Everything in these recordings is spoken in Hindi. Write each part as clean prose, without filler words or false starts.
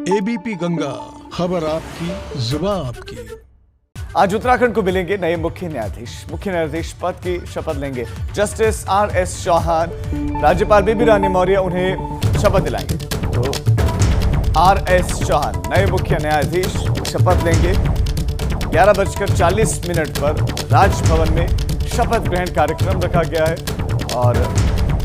एबीपी गंगा, खबर आपकी, जुबान आपकी। आज उत्तराखंड को मिलेंगे नए मुख्य न्यायाधीश। मुख्य न्यायाधीश पद की शपथ लेंगे जस्टिस आर.एस. चौहान। राज्यपाल बेबी रानी मौर्य उन्हें शपथ दिलाएंगे। तो आर.एस. चौहान नए मुख्य न्यायाधीश शपथ लेंगे। 11:40 पर राजभवन में शपथ ग्रहण कार्यक्रम रखा गया है और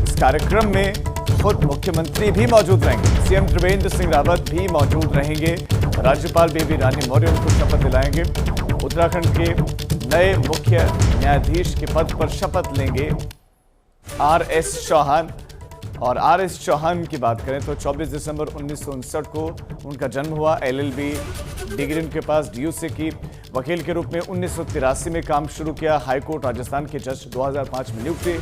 इस कार्यक्रम में खुद मुख्यमंत्री भी मौजूद रहेंगे। सीएम त्रिवेंद्र सिंह रावत भी मौजूद रहेंगे। राज्यपाल बेबी रानी मौर्य उनको शपथ दिलाएंगे। उत्तराखंड के नए मुख्य न्यायाधीश के पद पर शपथ लेंगे आर.एस. चौहान। और आर.एस. चौहान की बात करें तो 24 दिसंबर 1959 को उनका जन्म हुआ। LLB डिग्री उनके पास, DU से की। वकील के रूप में 1983 में काम शुरू किया। हाईकोर्ट राजस्थान के जज 2005 में नियुक्त थे।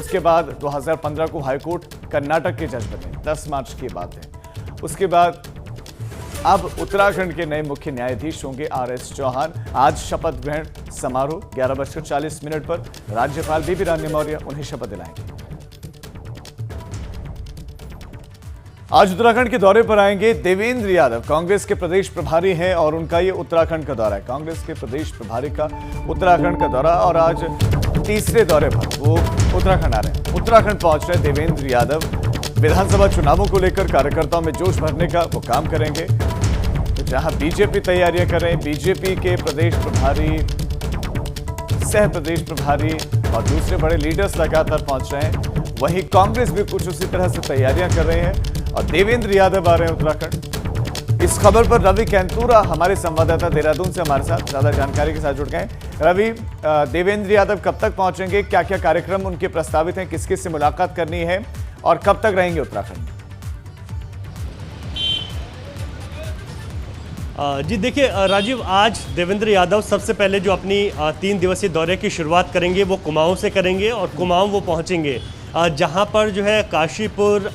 उसके बाद 2015 को हाईकोर्ट कर्नाटक के जज बने। 10 मार्च की बात है। उसके बाद अब उत्तराखंड के नए मुख्य न्यायाधीश होंगे आर.एस. चौहान। आज शपथ ग्रहण समारोह 11:40 पर राज्यपाल बेबी रानी मौर्य उन्हें शपथ दिलाएंगे। आज उत्तराखंड के दौरे पर आएंगे देवेंद्र यादव। कांग्रेस के प्रदेश प्रभारी हैं और उनका ये उत्तराखंड का दौरा है। कांग्रेस के प्रदेश प्रभारी का उत्तराखंड का दौरा और आज तीसरे दौरे पर वो उत्तराखंड आ रहे हैं। उत्तराखंड पहुंच रहे देवेंद्र यादव। विधानसभा चुनावों को लेकर कार्यकर्ताओं में जोश भरने का वो काम करेंगे। तो जहां बीजेपी तैयारियां कर रहे हैं, बीजेपी के प्रदेश प्रभारी, सह प्रदेश प्रभारी और दूसरे बड़े लीडर्स लगातार पहुंच रहे हैं, वहीं कांग्रेस भी कुछ उसी तरह से तैयारियां कर रहे हैं और देवेंद्र यादव आ रहे हैं उत्तराखंड। इस खबर पर रवि कैंतूरा हमारे संवाददाता देहरादून से हमारे साथ ज्यादा जानकारी के साथ जुड़ गए। रवि, देवेंद्र यादव कब तक पहुंचेंगे, क्या क्या कार्यक्रम उनके प्रस्तावित हैं, किस किस से मुलाकात करनी है और कब तक रहेंगे उत्तराखंड? जी देखिए राजीव, आज देवेंद्र यादव सबसे पहले जो अपनी 3 दिवसीय दौरे की शुरुआत करेंगे वो कुमाऊं से करेंगे और कुमाऊं वो पहुंचेंगे जहां पर जो है काशीपुर,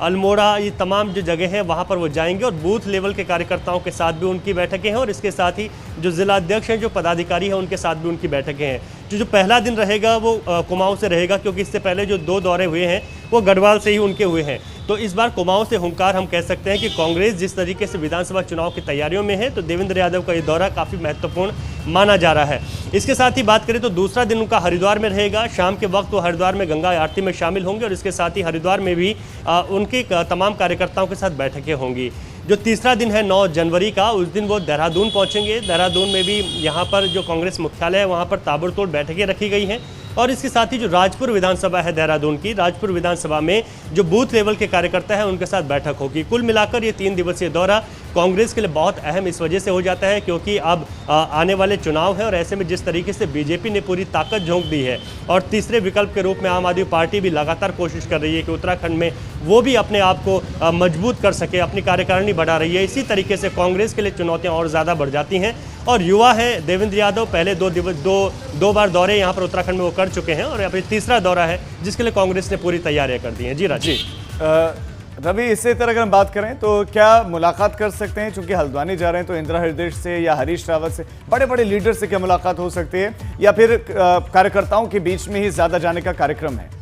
अल्मोड़ा, ये तमाम जो जगह हैं वहां पर वो जाएंगे और बूथ लेवल के कार्यकर्ताओं के साथ भी उनकी बैठकें हैं और इसके साथ ही जो जिला अध्यक्ष हैं, जो पदाधिकारी हैं, उनके साथ भी उनकी बैठकें हैं। जो पहला दिन रहेगा वो कुमाऊं से रहेगा, क्योंकि इससे पहले जो 2 दौरे हुए हैं वो गढ़वाल से ही उनके हुए हैं। तो इस बार कुमाऊं से हुंकार हम कह सकते हैं कि कांग्रेस जिस तरीके से विधानसभा चुनाव की तैयारियों में है, तो देवेंद्र यादव का ये दौरा काफ़ी महत्वपूर्ण माना जा रहा है। इसके साथ ही बात करें तो दूसरा दिन उनका हरिद्वार में रहेगा। शाम के वक्त वो हरिद्वार में गंगा आरती में शामिल होंगे और इसके साथ ही हरिद्वार में भी उनके तमाम कार्यकर्ताओं के साथ बैठकें होंगी। जो तीसरा दिन है 9 जनवरी का, उस दिन वो देहरादून पहुंचेंगे। देहरादून में भी यहाँ पर जो कांग्रेस मुख्यालय है वहाँ पर ताबड़तोड़ बैठकें रखी गई हैं और इसके साथ ही जो राजपुर विधानसभा है देहरादून की, राजपुर विधानसभा में जो बूथ लेवल के कार्यकर्ता हैं उनके साथ बैठक होगी। कुल मिलाकर ये 3 दिवसीय दौरा कांग्रेस के लिए बहुत अहम इस वजह से हो जाता है क्योंकि अब आने वाले चुनाव हैं और ऐसे में जिस तरीके से बीजेपी ने पूरी ताकत झोंक दी है और तीसरे विकल्प के रूप में आम आदमी पार्टी भी लगातार कोशिश कर रही है कि उत्तराखंड में वो भी अपने आप को मजबूत कर सके, अपनी कार्यकारिणी बढ़ा रही है। इसी तरीके से कांग्रेस के लिए चुनौतियाँ और ज़्यादा बढ़ जाती हैं और युवा हैं देवेंद्र यादव, पहले 2 बार दौरे यहाँ पर उत्तराखंड में वो कर चुके हैं और अभी तीसरा दौरा है जिसके लिए कांग्रेस ने पूरी तैयारियां कर दी हैं। जी राजीव। रवि, इसी तरह अगर हम बात करें तो क्या मुलाकात कर सकते हैं, चूंकि हल्द्वानी जा रहे हैं तो इंदिरा हृदय से या हरीश रावत से, बड़े बड़े लीडर से क्या मुलाकात हो सकती है या फिर कार्यकर्ताओं के बीच में ही ज्यादा जाने का कार्यक्रम है?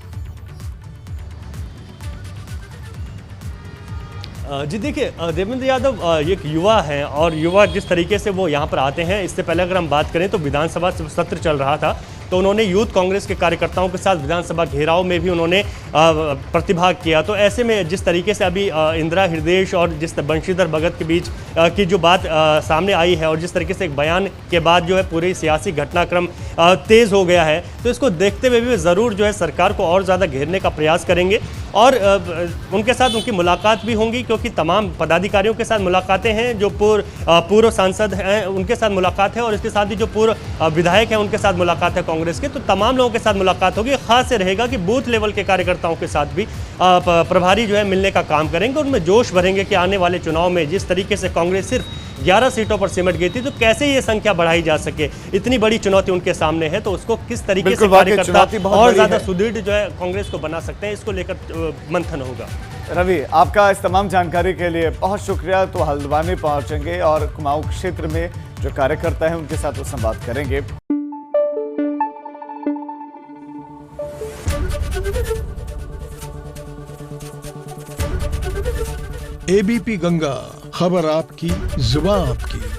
जी देखिए, देवेंद्र यादव एक युवा हैं और युवा जिस तरीके से वो यहाँ पर आते हैं, इससे पहले अगर हम बात करें तो विधानसभा सत्र चल रहा था तो उन्होंने यूथ कांग्रेस के कार्यकर्ताओं के साथ विधानसभा घेराव में भी उन्होंने प्रतिभाग किया। तो ऐसे में जिस तरीके से अभी इंदिरा हृदय और जिस बंशीधर भगत के बीच की जो बात सामने आई है और जिस तरीके से एक बयान के बाद जो है पूरी सियासी घटनाक्रम तेज़ हो गया है, तो इसको देखते हुए भी ज़रूर जो है सरकार को और ज़्यादा घेरने का प्रयास करेंगे और उनके साथ उनकी मुलाकात भी होंगी क्योंकि तमाम पदाधिकारियों के साथ मुलाकातें हैं। जो पूर्व सांसद हैं उनके साथ मुलाकात है और इसके साथ ही जो पूर्व विधायक हैं उनके साथ मुलाकात है कांग्रेस के, तो तमाम लोगों के साथ मुलाकात होगी। खास से रहेगा कि बूथ लेवल के कार्यकर्ताओं के साथ भी प्रभारी जो है मिलने का काम करेंगे, उनमें जोश भरेंगे कि आने वाले चुनाव में जिस तरीके से कांग्रेस सिर्फ 11 सीटों पर सिमट गई थी तो कैसे ये संख्या बढ़ाई जा सके। इतनी बड़ी चुनौती उनके सामने है तो उसको किस तरीके से कार्यकर्ता और ज्यादा सुदृढ़ जो है कांग्रेस को बना सकते हैं, इसको लेकर मंथन होगा। रवि, आपका इस तमाम जानकारी के लिए बहुत शुक्रिया। तो हल्द्वानी पहुंचेंगे और कुमाऊं क्षेत्र में जो कार्यकर्ता हैं उनके साथ वो संवाद करेंगे। एबीपी गंगा, खबर आपकी, जुबान आपकी।